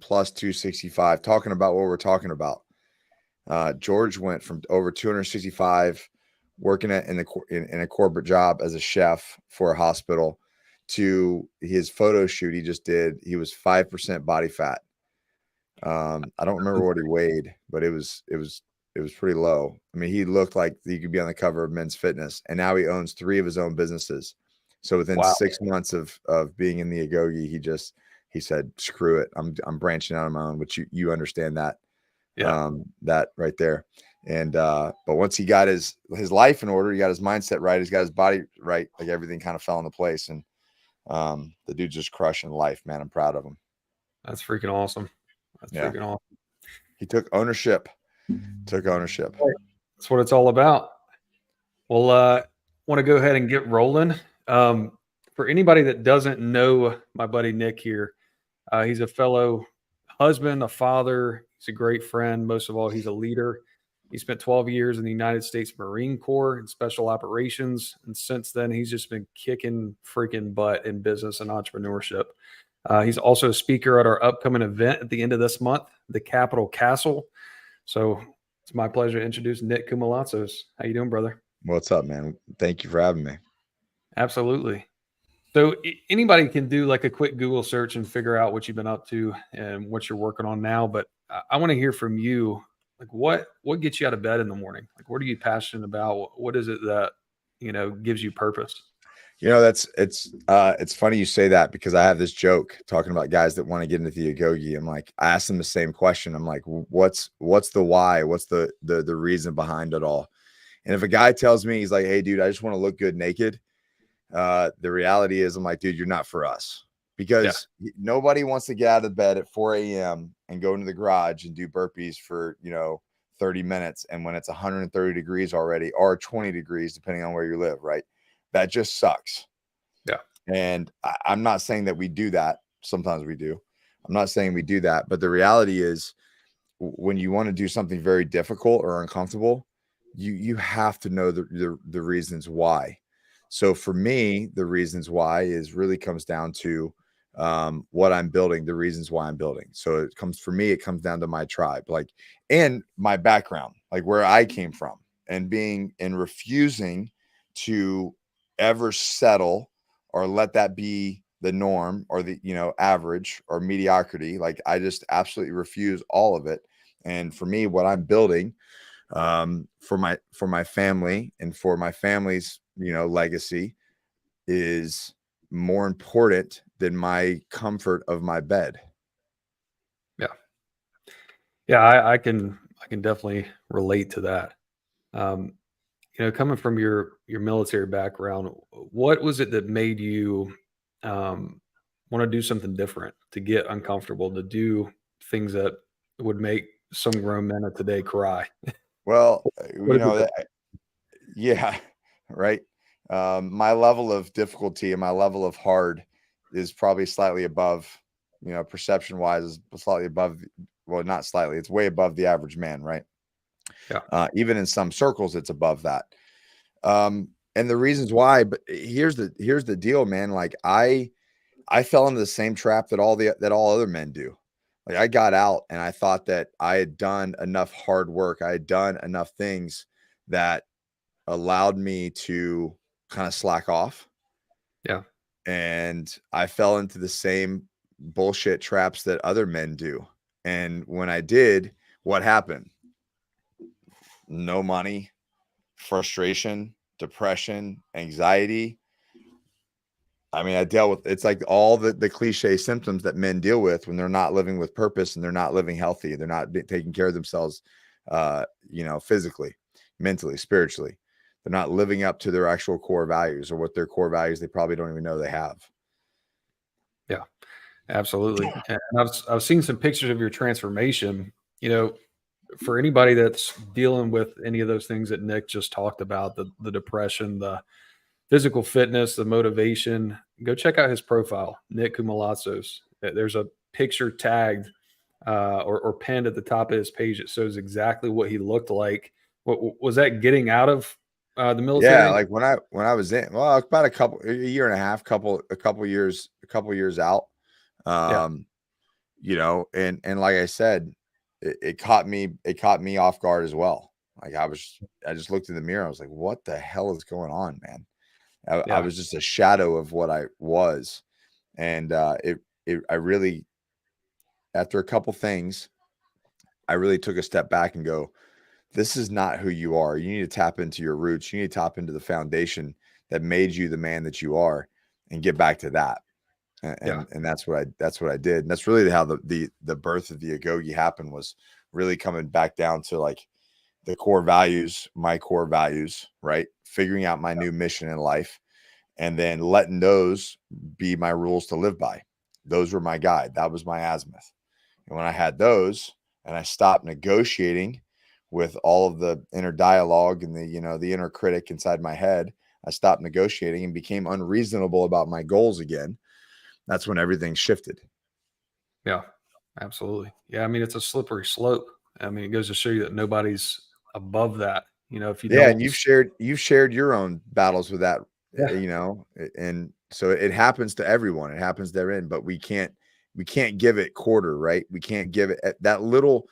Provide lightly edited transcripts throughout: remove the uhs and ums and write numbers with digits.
plus 265. Talking about what we're talking about. George went from over 265 working in a corporate job as a chef for a hospital to his photo shoot he just did. He was 5% body fat. I don't remember what he weighed, but it was pretty low. I mean, he looked like he could be on the cover of Men's Fitness, and now he owns 3 of his own businesses. So within 6 months of being in the Agoge, he said, "Screw it, I'm branching out on my own." Which you understand that, that right there. And but once he got his life in order, he got his mindset right, he's got his body right, like everything kind of fell into place. And the dude's just crushing life, man. I'm proud of him. That's freaking awesome. Freaking awesome. He took ownership. That's what it's all about. Well, want to go ahead and get rolling. For anybody that doesn't know my buddy Nick here, he's a fellow husband, a father. He's a great friend. Most of all, he's a leader. He spent 12 years in the United States Marine Corps in special operations. And since then, he's just been kicking freaking butt in business and entrepreneurship. He's also a speaker at our upcoming event at the end of this month, the Capitol Castle. So it's my pleasure to introduce Nick Koumalatsos. How you doing, brother? What's up, man? Thank you for having me. Absolutely. So anybody can do like a quick Google search and figure out what you've been up to and what you're working on now. But I want to hear from you. Like what gets you out of bed in the morning? Like, what are you passionate about? What is it that, gives you purpose? It's funny you say that, because I have this joke talking about guys that want to get into the Agoge. I'm like, I ask them the same question. I'm like, what's the why? What's the reason behind it all? And if a guy tells me, he's like, hey dude, I just want to look good naked. The reality is, I'm like, dude, you're not for us, because nobody wants to get out of bed at 4 a.m. and go into the garage and do burpees for, 30 minutes. And when it's 130 degrees already, or 20 degrees, depending on where you live, right? That just sucks. Yeah. And I'm not saying that we do that. Sometimes we do. I'm not saying we do that. But the reality is, when you want to do something very difficult or uncomfortable, you have to know the reasons why. So for me, the reasons why really comes down to what I'm building, the reasons why I'm building. So it comes down to my tribe, like, and my background, like where I came from, and refusing to ever settle or let that be the norm or the average or mediocrity. Like, I just absolutely refuse all of it. And for me, what I'm building for my family and for my family's legacy is more important than my comfort of my bed. I can definitely relate to that. Coming from your military background, what was it that made you want to do something different, to get uncomfortable, to do things that would make some grown men of today cry? Well, right. My level of difficulty and my level of hard is probably slightly above, perception wise, is slightly above. Well, not slightly, it's way above the average man, right? Yeah. Even in some circles, it's above that. And the reasons why, but here's the deal, man. Like, I fell into the same trap that all other men do. Like, I got out and I thought that I had done enough hard work. I had done enough things that allowed me to kind of slack off. Yeah. And I fell into the same bullshit traps that other men do. And when I did, what happened? No money, frustration, depression, anxiety. I mean, I dealt with, it's like all the cliche symptoms that men deal with when they're not living with purpose and they're not living healthy. They're not taking care of themselves, physically, mentally, spiritually. They're not living up to their actual core values, or what their core values they probably don't even know they have. Yeah, absolutely. And I've seen some pictures of your transformation. For anybody that's dealing with any of those things that Nick just talked about, the depression, the physical fitness, the motivation, go check out his profile, Nick Koumalatsos. There's a picture tagged or pinned at the top of his page that shows exactly what he looked like. What was that, getting out of the military? Yeah, like when I was in, well, about a year and a half, couple years out. and like I said, it caught me off guard as well. Like I just looked in the mirror. I was like, what the hell is going on, man? I Yeah. was just a shadow of what I was. And I really, after a couple things, I really took a step back and go, this is not who you are. You need to tap into your roots. You need to tap into the foundation that made you the man that you are, and get back to that. Yeah. And that's what I did. And that's really how the birth of the Agogi happened, was really coming back down to like the core values, my core values, right? Figuring out my new mission in life, and then letting those be my rules to live by. Those were my guide. That was my azimuth. And when I had those, and I stopped negotiating with all of the inner dialogue and the inner critic inside my head, I stopped negotiating and became unreasonable about my goals again. That's when everything shifted. Yeah. Absolutely. Yeah. I mean, it's a slippery slope. I mean, it goes to show you that nobody's above that. If you Yeah, and don't. you've shared your own battles with that, Yeah. and so it happens to everyone. It happens therein, but we can't give it quarter, right? We can't give it that little,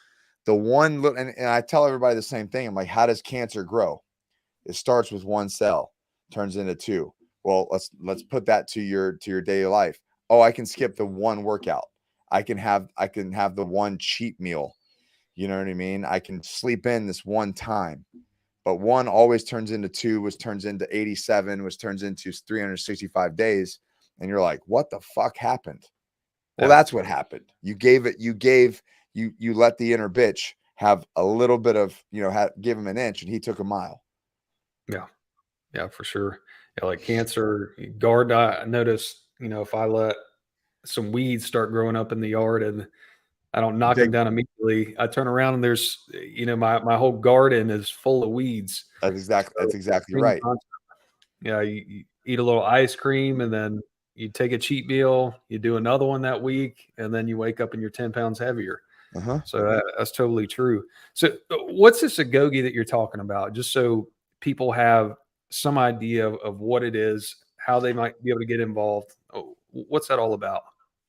the one little, and I tell everybody the same thing. I'm like, how does cancer grow? It starts with one cell, turns into two. Well, let's put that to your daily life. Oh, I can skip the one workout. I can have the one cheat meal. You know what I mean? I can sleep in this one time. But one always turns into two, which turns into 87, which turns into 365 days. And you're like, what the fuck happened? Well, Yeah. that's what happened. You let the inner bitch have a little bit of, give him an inch and he took a mile. Yeah. Yeah, for sure. Yeah, like cancer, guard. I notice, if I let some weeds start growing up in the yard and I don't You knock them take down immediately, I turn around and there's, my whole garden is full of weeds. So that's it's the exactly same right. concept. Yeah, you eat a little ice cream and then you take a cheat meal, you do another one that week, and then you wake up and you're 10 pounds heavier. Uh-huh. So that's totally true. So what's this agogi that you're talking about? Just so people have some idea of what it is, how they might be able to get involved. Oh, what's that all about?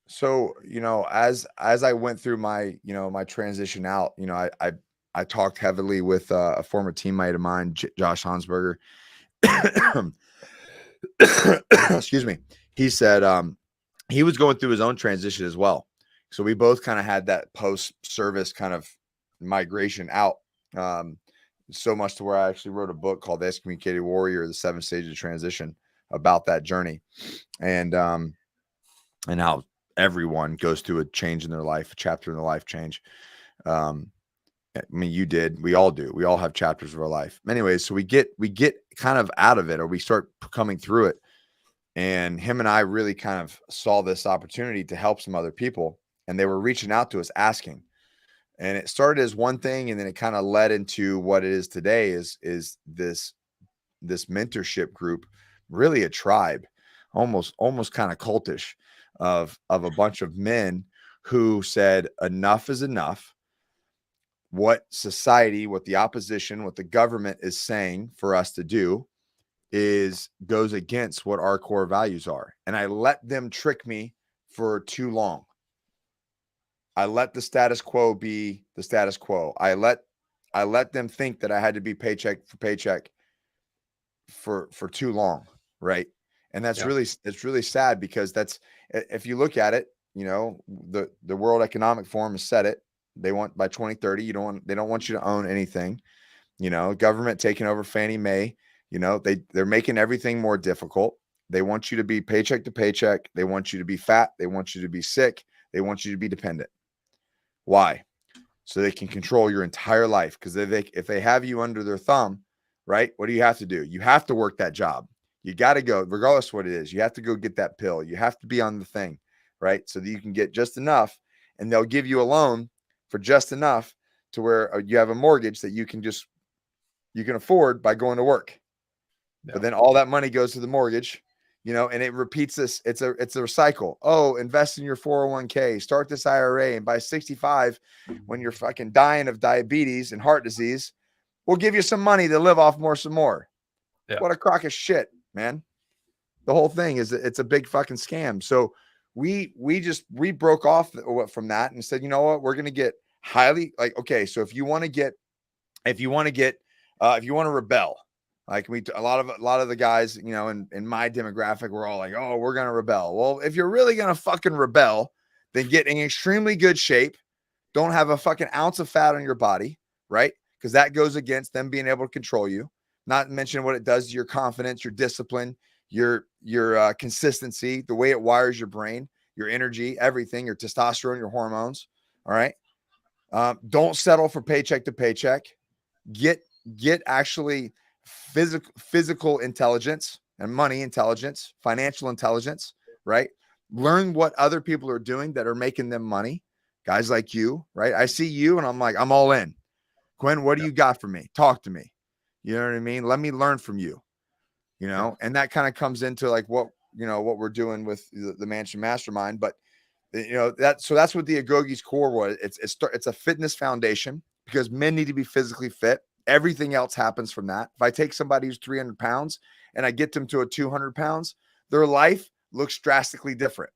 So, as I went through my transition out, I talked heavily with a former teammate of mine, Josh Hansberger. Excuse me. He said he was going through his own transition as well. So we both kind of had that post-service kind of migration out. Um, so much to where I actually wrote a book called The Excommunicated Warrior: The 7 Stages of Transition, about that journey. And how everyone goes through a change in their life, a chapter in their life change. Um, I mean, you did. We all do. We all have chapters of our life. Anyways, so we get kind of out of it, or we start coming through it. And him and I really kind of saw this opportunity to help some other people, and they were reaching out to us asking. And it started as one thing, and then it kind of led into what it is today. Is this mentorship group, really a tribe, almost kind of cultish, of a bunch of men who said enough is enough. What society, what the opposition, what the government is saying for us to do goes against what our core values are. And I let them trick me for too long. I let the status quo be the status quo. I let them think that I had to be paycheck for paycheck for too long, right? And Yeah. it's really sad, because that's, if you look at it, the World Economic Forum has said it. They want by 2030, they don't want you to own anything. Government taking over Fannie Mae, they're making everything more difficult. They want you to be paycheck to paycheck. They want you to be fat. They want you to be sick. They want you to be dependent. Why? So they can control your entire life. Because if they have you under their thumb, right, what do you have to do? You have to work that job. You got to go, regardless of what it is. You have to go get that pill. You have to be on the thing, right, so that you can get just enough, and they'll give you a loan for just enough to where you have a mortgage that you can afford by going to work. Yeah. But then all that money goes to the mortgage, and it repeats this. It's a cycle. Oh, invest in your 401k, start this IRA, and by 65, when you're fucking dying of diabetes and heart disease, we'll give you some money to live off some more. Yeah. What a crock of shit, man. The whole thing it's a big fucking scam. So we broke off from that and said, you know what, we're going to get highly like, okay, so if you want to rebel, like a lot of the guys, you know, in my demographic, we're all like, oh, we're going to rebel. Well, if you're really going to fucking rebel, then get in extremely good shape. Don't have a fucking ounce of fat on your body, right? Because that goes against them being able to control you. Not mention what it does to your confidence, your discipline, your consistency, the way it wires your brain, your energy, everything, your testosterone, your hormones. All right. Don't settle for paycheck to paycheck. Get actually physical intelligence and money intelligence, financial intelligence, right? Learn what other people are doing that are making them money. Guys like you, right? I see you and I'm like, I'm all in. Quinn, what do you got for me? Talk to me. You know what I mean? Let me learn from you, you know? And that kind of comes into like what we're doing with the Mansion Mastermind. But, you know, that's what the Agogi's core was. It's a fitness foundation because men need to be physically fit. Everything else happens from that. If I take somebody who's 300 pounds and I get them to a 200 pounds, their life looks drastically different.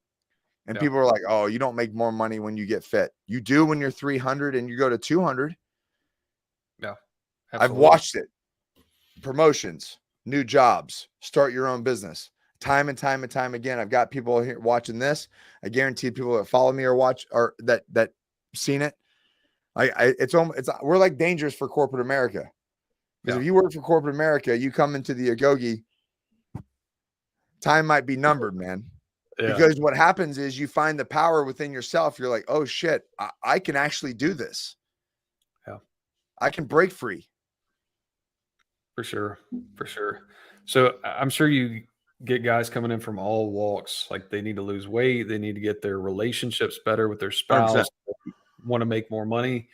And people are like, oh, you don't make more money when you get fit. You do when you're 300 and you go to 200. Yeah. Absolutely. I've watched it. Promotions, new jobs, start your own business. Time and time again. I've got people here watching this. I guarantee people that follow me or that seen it. We're like dangerous for corporate America. Because if you work for corporate America, you come into the Agogi, time might be numbered, man. Yeah. Because what happens is you find the power within yourself. You're like, oh shit, I can actually do this. Yeah. I can break free. For sure. So I'm sure you get guys coming in from all walks. Like they need to lose weight. They need to get their relationships better with their spouse, want to make more money.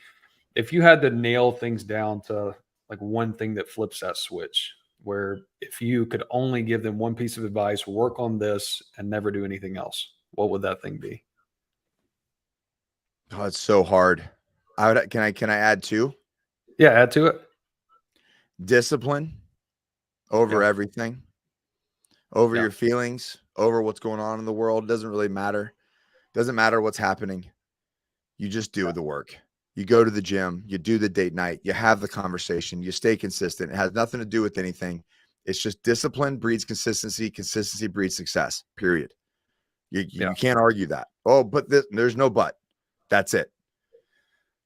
If you had to nail things down to like one thing that flips that switch, where if you could only give them one piece of advice, work on this and never do anything else, what would that thing be? Oh, it's so hard. Can I add two? Yeah, add to it. Discipline over everything, over your feelings, over what's going on in the world. It doesn't really matter. Doesn't matter what's happening. You just do the work. You go to the gym, you do the date night, you have the conversation, you stay consistent. It has nothing to do with anything. It's just discipline breeds consistency. Consistency breeds success, period. You can't argue that. Oh, but there's no but. That's it.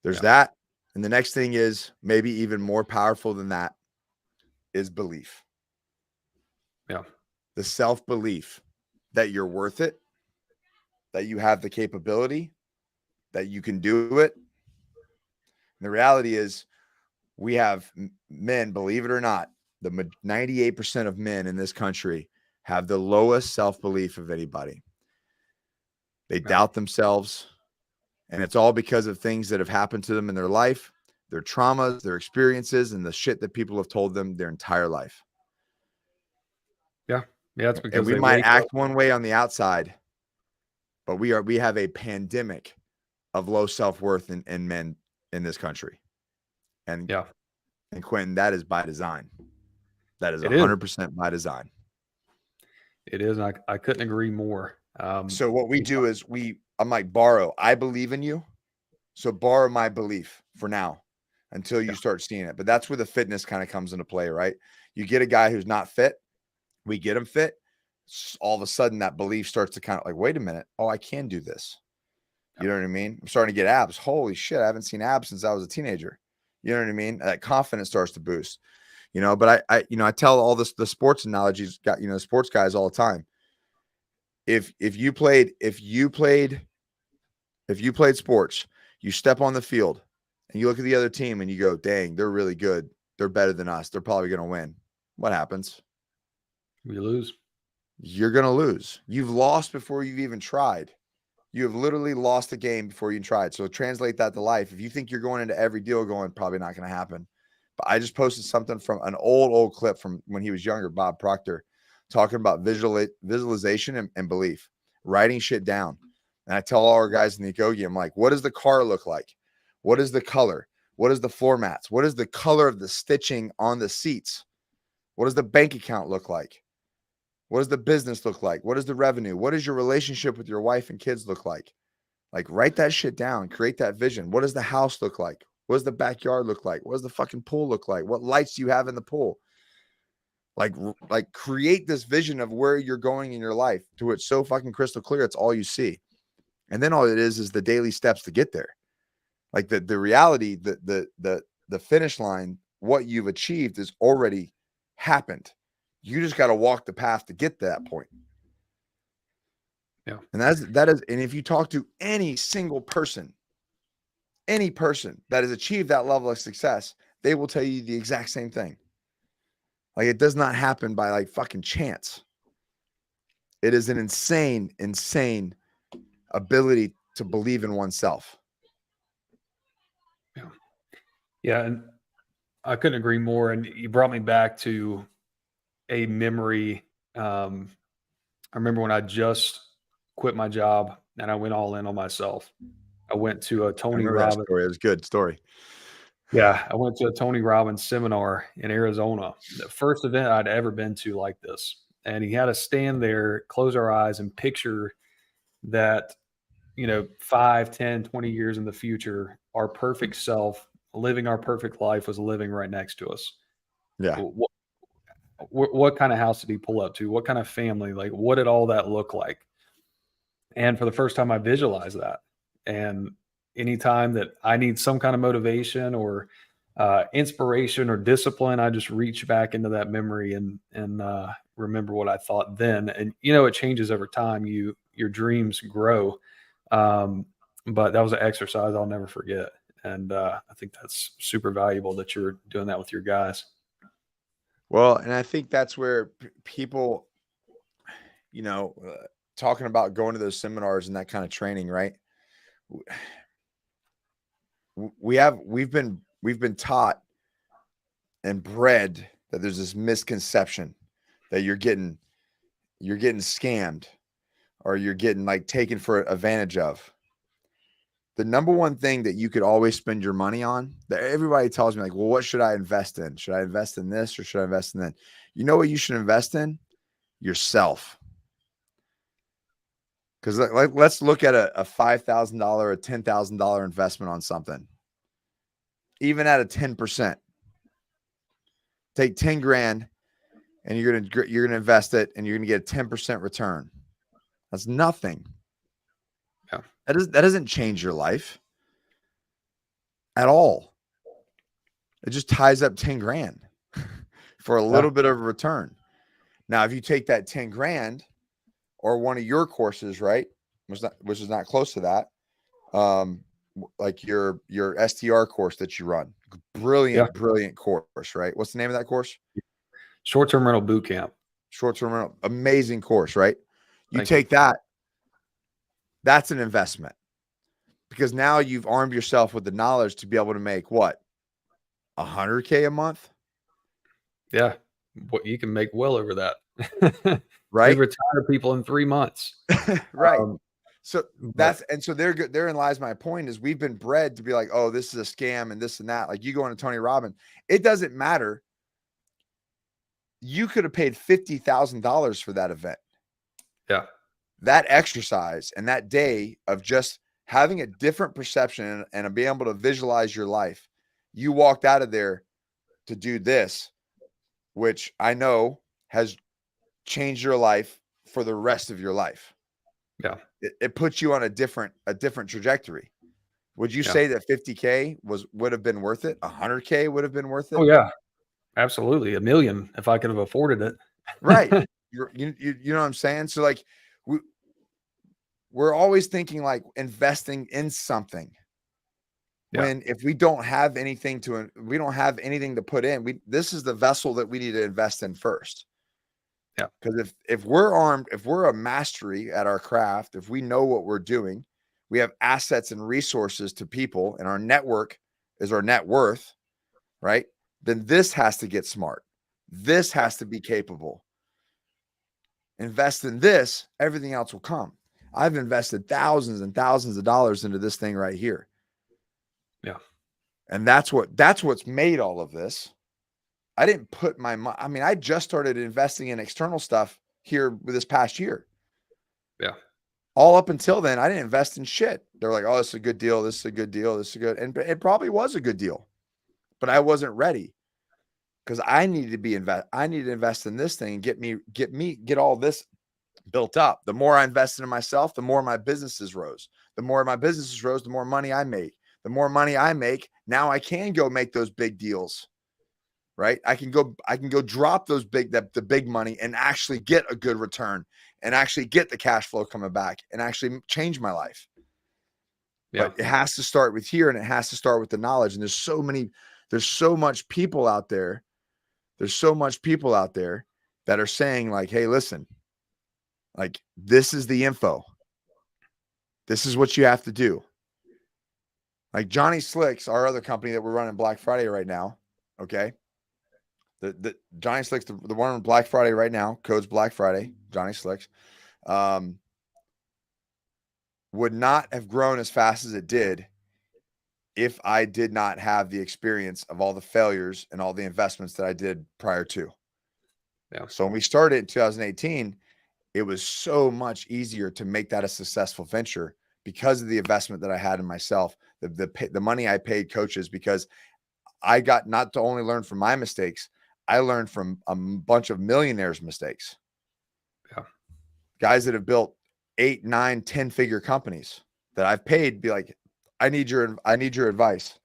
There's that. And the next thing is maybe even more powerful than that is belief. Yeah. The self-belief that you're worth it, that you have the capability, that you can do it. And the reality is we have men, believe it or not, the 98% of men in this country have the lowest self-belief of anybody. They doubt themselves, and it's all because of things that have happened to them in their life, their traumas, their experiences, and the shit that people have told them their entire life. Yeah. Yeah. It's because we might act one way on the outside, but we have a pandemic of low self-worth in men in this country. And Quentin, that is by design. That is 100% by design. It is. I couldn't agree more. So what we do is I'm like, I believe in you. So borrow my belief for now until you start seeing it. But that's where the fitness kind of comes into play, right? You get a guy who's not fit. We get him fit. All of a sudden that belief starts to kind of like, wait a minute. Oh, I can do this. You know what I mean? I'm starting to get abs. Holy shit. I haven't seen abs since I was a teenager. You know what I mean? That confidence starts to boost, you know, but I tell all the sports analogies, sports guys all the time. If you played sports, you step on the field and you look at the other team and you go, dang, they're really good. They're better than us. They're probably going to win. What happens? We lose. You're going to lose. You've lost before you've even tried. You have literally lost the game before you tried. So translate that to life. If you think you're going into every deal going, probably not going to happen. But I just posted something from an old clip from when he was younger, Bob Proctor, talking about visualization and belief, writing shit down. And I tell all our guys in the Agogi, I'm like, what does the car look like? What is the color? What is the floor mats? What is the color of the stitching on the seats? What does the bank account look like? What does the business look like? What is the revenue? What does your relationship with your wife and kids look like? Like, write that shit down, create that vision. What does the house look like? What does the backyard look like? What does the fucking pool look like? What lights do you have in the pool? Like create this vision of where you're going in your life to it's so fucking crystal clear. It's all you see. And then all it is the daily steps to get there. Like the reality, the finish line, what you've achieved is already happened. You just got to walk the path to get to that point. Yeah. And that is, and if you talk to any single person, any person that has achieved that level of success, they will tell you the exact same thing. Like, it does not happen by like fucking chance. It is an insane, insane ability to believe in oneself. Yeah. Yeah. And I couldn't agree more. And you brought me back to a memory. I remember when I just quit my job and I went all in on myself. I went to a I Tony remember that Robbins. story. It was a good story. Yeah, I went to a Tony Robbins seminar in Arizona. The first event I'd ever been to like this. And he had us stand there, close our eyes, and picture that, 5, 10, 20 years in the future, our perfect self, living our perfect life, was living right next to us. Yeah. What kind of house did he pull up to? What kind of family? Like, what did all that look like? And for the first time, I visualized that. And anytime that I need some kind of motivation or inspiration or discipline, I just reach back into that memory and remember what I thought then. And it changes over time. Your dreams grow, but that was an exercise I'll never forget. And I think that's super valuable that you're doing that with your guys. Well, and I think that's where people, talking about going to those seminars and that kind of training, right? We've been taught and bred that there's this misconception that you're getting scammed or you're getting like taken for advantage of. The number one thing that you could always spend your money on, that everybody tells me, like, well, what should I invest in? Should I invest in this or should I invest in that? You know what you should invest in? Yourself. Because like, let's look at a $5,000 or $10,000 investment on something. Even at a 10%, take 10 grand and you're gonna invest it and you're gonna get a 10% return. That's nothing. Yeah. That doesn't change your life at all. It just ties up 10 grand for a little bit of a return. Now, if you take that 10 grand or one of your courses, right, which is not close to that, like your STR course that you run, brilliant course, right? What's the name of that course? Short-term rental boot camp. Short-term rental, amazing course, right? You take that, that's an investment because now you've armed yourself with the knowledge to be able to make what, $100K a month? Yeah, what you can make well over that, right? We retire people in 3 months, right? So therein lies my point is we've been bred to be like, oh, this is a scam and this and that. Like you go into Tony Robbins, it doesn't matter. You could have paid $50,000 for that event. Yeah. That exercise and that day of just having a different perception and being able to visualize your life. You walked out of there to do this, which I know has changed your life for the rest of your life. Yeah. It puts you on a different trajectory. Would you say that 50K would have been worth it? 100K would have been worth it? Oh yeah, absolutely. $1 million if I could have afforded it. Right. You know what I'm saying? So like we're always thinking like investing in something. When if we don't have anything to put in, this is the vessel that we need to invest in first. Yeah. Because if we're armed, if we're a mastery at our craft, if we know what we're doing, we have assets and resources to people, and our network is our net worth, right? Then this has to get smart. This has to be capable. Invest in this, everything else will come. I've invested thousands and thousands of dollars into this thing right here. Yeah. And that's what's made all of this. I didn't put my money. I mean, I just started investing in external stuff here with this past year. Yeah. All up until then, I didn't invest in shit. They're like, oh, this is a good deal. This is a good deal. This is good. And it probably was a good deal, but I wasn't ready because I needed to be I needed to invest in this thing and get all this built up. The more I invested in myself, the more my businesses rose. The more my businesses rose, the more money I make. The more money I make, now I can go make those big deals. Right? I can go drop those the big money and actually get a good return and actually get the cash flow coming back and actually change my life. Yeah. But it has to start with here, and it has to start with the knowledge. And there's so much people out there. There's so much people out there that are saying like, hey, listen, like this is the info. This is what you have to do. Like Johnny Slicks, our other company that we're running Black Friday right now. Okay. The Johnny Slicks, the one on Black Friday right now, code's Black Friday, Johnny Slicks, would not have grown as fast as it did if I did not have the experience of all the failures and all the investments that I did prior to. Yeah. So when we started in 2018, it was so much easier to make that a successful venture because of the investment that I had in myself, the money I paid coaches, because I got not to only learn from my mistakes, I learned from a bunch of millionaires' mistakes. Yeah. Guys that have built 8, 9, 10-figure companies that I've paid, be like, I need your advice.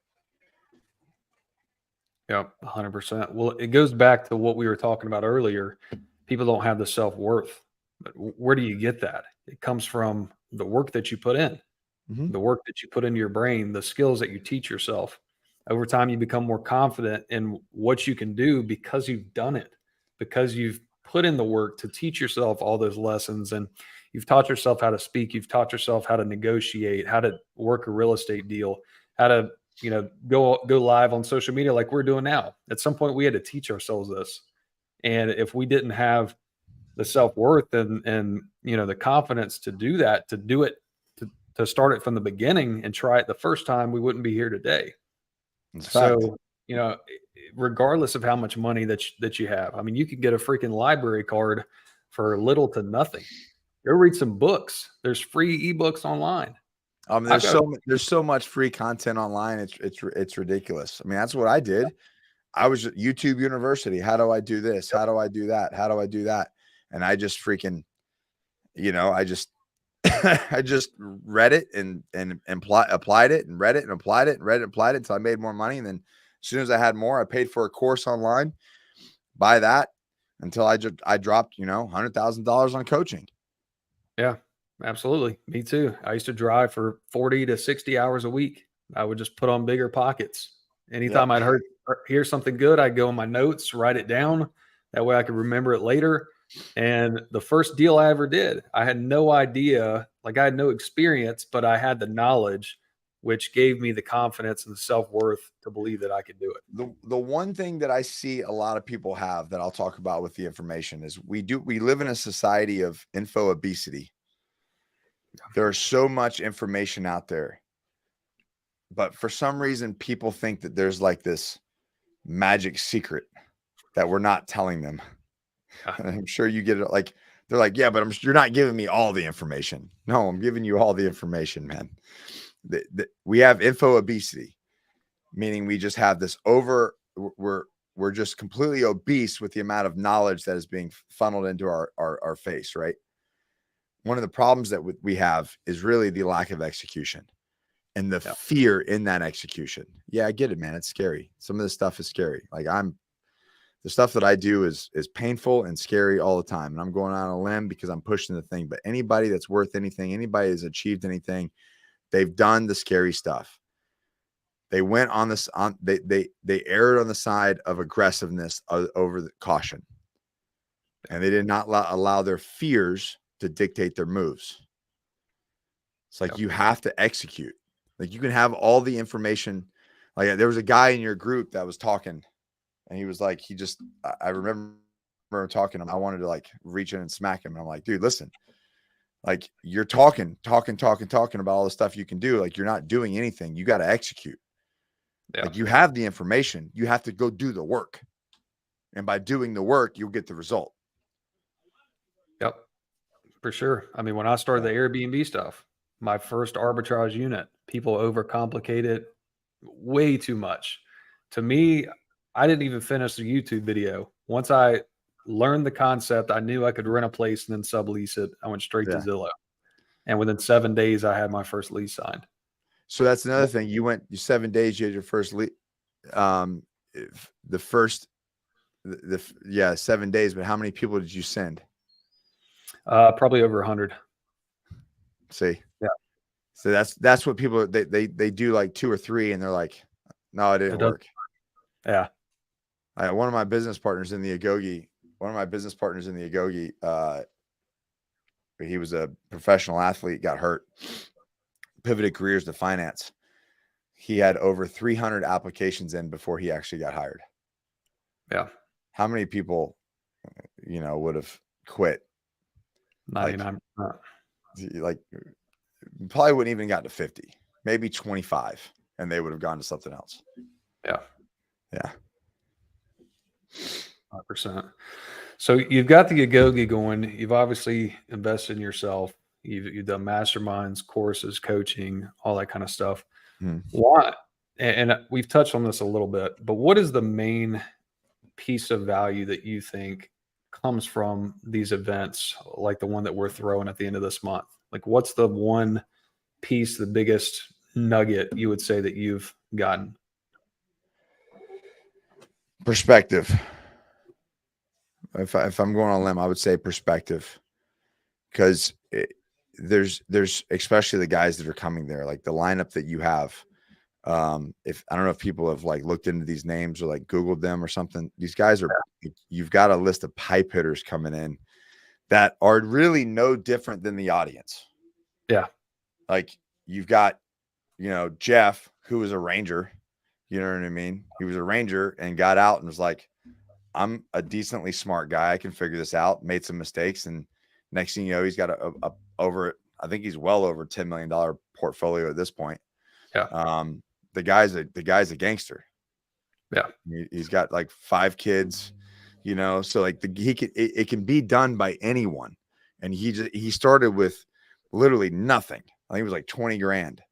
Yeah, 100%. Well, it goes back to what we were talking about earlier. People don't have the self-worth. But where do you get that? It comes from the work that you put in, the work that you put into your brain, the skills that you teach yourself. Over time, you become more confident in what you can do because you've done it, because you've put in the work to teach yourself all those lessons, and you've taught yourself how to speak, you've taught yourself how to negotiate, how to work a real estate deal, how to go live on social media like we're doing now. At some point, we had to teach ourselves this, and if we didn't have the self-worth and the confidence to do that, to do it, to start it from the beginning and try it the first time, we wouldn't be here today. So, regardless of how much money that you have, I mean, you could get a freaking library card for little to nothing. Go read some books. There's free ebooks online. There's so much free content online. It's ridiculous. I mean, that's what I did. I was at YouTube University. How do I do this? How do I do that? How do I do that? And I just freaking, I just I just read it and applied it and read it and applied it and read it and applied it until I made more money. And then as soon as I had more, I paid for a course online, buy that until I dropped, $100,000 on coaching. Yeah, absolutely. Me too. I used to drive for 40 to 60 hours a week. I would just put on bigger pockets. Anytime I'd hear something good, I'd go in my notes, write it down. That way I could remember it later. And the first deal I ever did, I had no idea, like I had no experience, but I had the knowledge, which gave me the confidence and the self-worth to believe that I could do it. The one thing that I see a lot of people have that I'll talk about with the information is we live in a society of info obesity. There's so much information out there, but for some reason people think that there's like this magic secret that we're not telling them. And I'm sure you get it. Like they're like, yeah, but you're not giving me all the information. No, I'm giving you all the information, man. We have info obesity, meaning we just have this we're just completely obese with the amount of knowledge that is being funneled into our face, right? One of the problems that we have is really the lack of execution and the fear in that execution. Yeah, I get it, man. It's scary. Some of this stuff is scary. Like the stuff that I do is painful and scary all the time. And I'm going on a limb because I'm pushing the thing. But anybody that's worth anything, anybody that's achieved anything, they've done the scary stuff. They went on this they erred on the side of aggressiveness over the caution. And they did not allow their fears to dictate their moves. It's like you have to execute. Like you can have all the information. Like there was a guy in your group that was talking, and he was like, I remember talking to him. I wanted to like reach in and smack him. And I'm like, dude, listen, like you're talking about all the stuff you can do. Like you're not doing anything. You got to execute. Yeah. Like you have the information. You have to go do the work. And by doing the work, you'll get the result. For sure. I mean, when I started the Airbnb stuff, my first arbitrage unit, people overcomplicate it way too much. To me, I didn't even finish the YouTube video. Once I learned the concept, I knew I could rent a place and then sublease it. I went straight to Yeah. Zillow. And within 7 days, I had my first lease signed. So that's another thing. You 7 days, you had your first the first, yeah, 7 days, but how many people did you send? Probably over 100. See? Yeah. So that's what people, they do like 2 or 3 and they're like, no, it didn't work. Yeah. One of my business partners in the Agogi, he was a professional athlete, got hurt, pivoted careers to finance. He had over 300 applications in before he actually got hired. Yeah. How many people, would have quit? 99%. Like probably wouldn't even got to 50, maybe 25, and they would have gone to something else. Yeah. Yeah. 100%. So you've got the Agogi going. You've obviously invested in yourself. You've done masterminds, courses, coaching, all that kind of stuff. Why? And we've touched on this a little bit, but what is the main piece of value that you think comes from these events, like the one that we're throwing at the end of this month? Like, what's the one piece, the biggest nugget you would say that you've gotten? Perspective. If I'm going on a limb, I would say perspective, because there's especially the guys that are coming there, like the lineup that you have. If I don't know if people have like looked into these names or like Googled them or something, these guys are, you've got a list of pipe hitters coming in that are really no different than the audience. Yeah. Like you've got, Jeff, who was a Ranger, you know what I mean? He was a Ranger and got out and was like, I'm a decently smart guy. I can figure this out, made some mistakes. And next thing you know, he's got I think he's well over $10 million portfolio at this point. Yeah. The guy's a gangster. Yeah. He's got like 5 kids, so like it can be done by anyone. And he started with literally nothing. I think it was like 20 grand,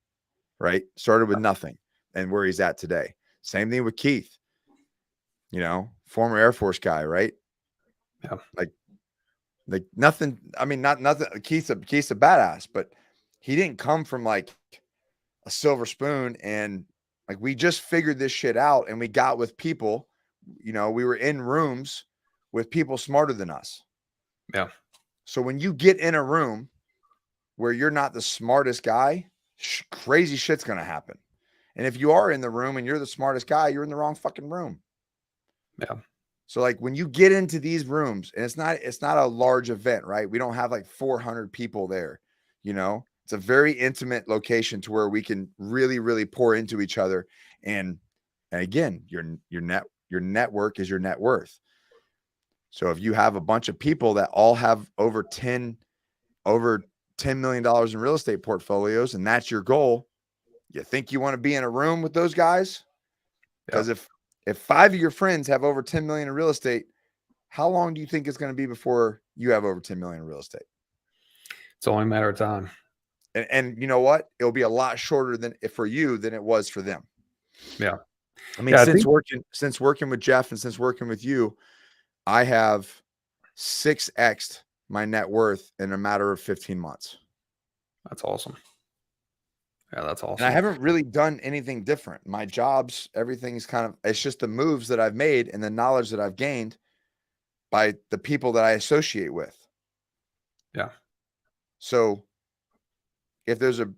right? Started with nothing and where he's at today. Same thing with Keith, former Air Force guy, right? Yeah. Like nothing. I mean, not nothing. Keith's a badass, but he didn't come from like a silver spoon. And like, we just figured this shit out and we got with people, we were in rooms with people smarter than us. Yeah. So when you get in a room where you're not the smartest guy, crazy shit's going to happen. And if you are in the room and you're the smartest guy, you're in the wrong fucking room. Yeah. So like when you get into these rooms, and it's not a large event, right? We don't have like 400 people there, it's a very intimate location to where we can really, really pour into each other. And again, your network is your net worth. So if you have a bunch of people that all have over $10 million in real estate portfolios, and that's your goal, you think you want to be in a room with those guys? Because if 5 of your friends have over 10 million in real estate, how long do you think it's going to be before you have over 10 million in real estate? It's only a matter of time. And you know what? It'll be a lot shorter for you than it was for them. Yeah. I mean, since working with Jeff and since working with you, I have 6x'd my net worth in a matter of 15 months. That's awesome. Yeah, that's awesome. And I haven't really done anything different. My jobs, everything's it's just the moves that I've made and the knowledge that I've gained by the people that I associate with. Yeah. So if there's a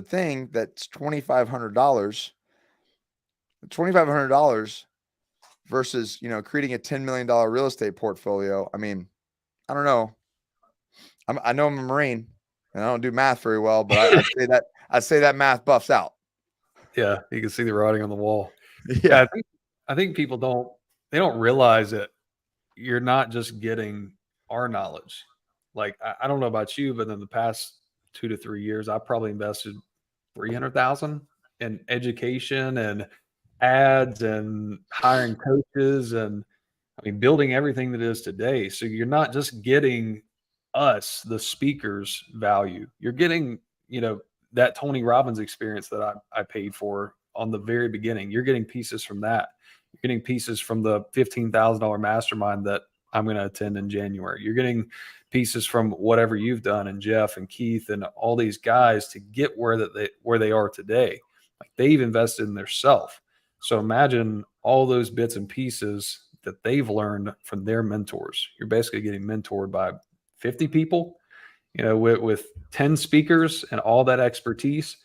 thing that's $2,500 versus, creating a $10 million real estate portfolio. I mean, I don't know. I know I'm a Marine and I don't do math very well, but I'd say that math buffs out. Yeah. You can see the writing on the wall. Yeah. I think people don't realize that you're not just getting our knowledge. Like, I don't know about you, but in the past 2 to 3 years, I probably invested 300,000 in education and ads and hiring coaches and building everything that is today. So you're not just getting us, the speakers, value. You're getting, that Tony Robbins experience that I paid for on the very beginning. You're getting pieces from that. You're getting pieces from the $15,000 mastermind that I'm going to attend in January. You're getting pieces from whatever you've done, and Jeff and Keith and all these guys to get where they are today. Like, they've invested in their self. So imagine all those bits and pieces that they've learned from their mentors. You're basically getting mentored by 50 people, with 10 speakers and all that expertise.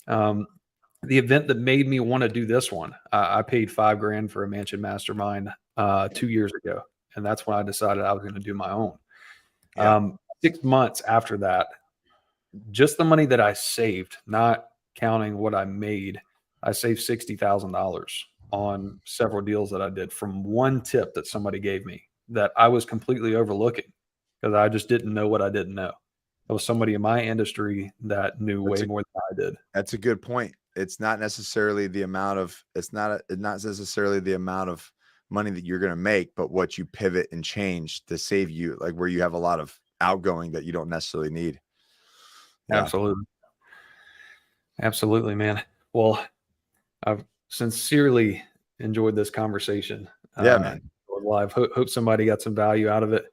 The event that made me want to do this one, I paid $5,000 for a mansion mastermind 2 years ago. And that's when I decided I was going to do my own. Yeah. 6 months after that, just the money that I saved, not counting what I made, I saved $60,000 on several deals that I did from one tip that somebody gave me that I was completely overlooking because I just didn't know what I didn't know. It was somebody in my industry that knew way more than I did. That's a good point. It's not necessarily the amount of money that you're going to make, but what you pivot and change to save you, like where you have a lot of outgoing that you don't necessarily need. Yeah. Absolutely, man. Well, I've sincerely enjoyed this conversation. Yeah, man. Live. Hope somebody got some value out of it.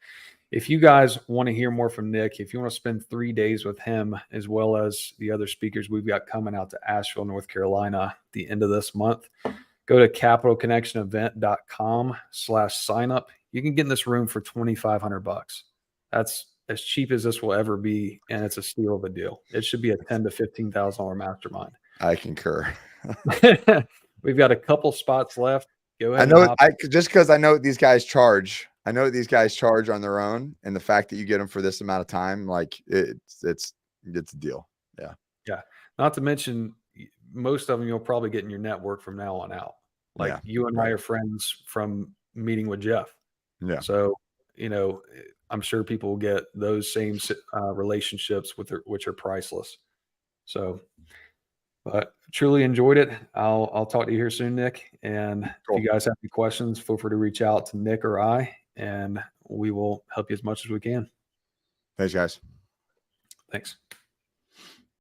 If you guys want to hear more from Nick, if you want to spend 3 days with him, as well as the other speakers we've got coming out to Asheville, North Carolina, at the end of this month, go to capitalconnectionevent.com/sign up. You can get in this room for $2,500. That's as cheap as this will ever be, and it's a steal of a deal. It should be a $10,000 to $15,000 mastermind. I concur. We've got a couple spots left. Go ahead. Just because I know what these guys charge. I know what these guys charge on their own, and the fact that you get them for this amount of time, like it's a deal. Yeah. Yeah. Not to mention, most of them you'll probably get in your network from now on out. Like, you and I are friends from meeting with Jeff. Yeah. So, I'm sure people will get those same relationships which are priceless. So, but truly enjoyed it. I'll talk to you here soon, Nick. And Cool. If you guys have any questions, feel free to reach out to Nick or I, and we will help you as much as we can. Thanks, guys. Thanks.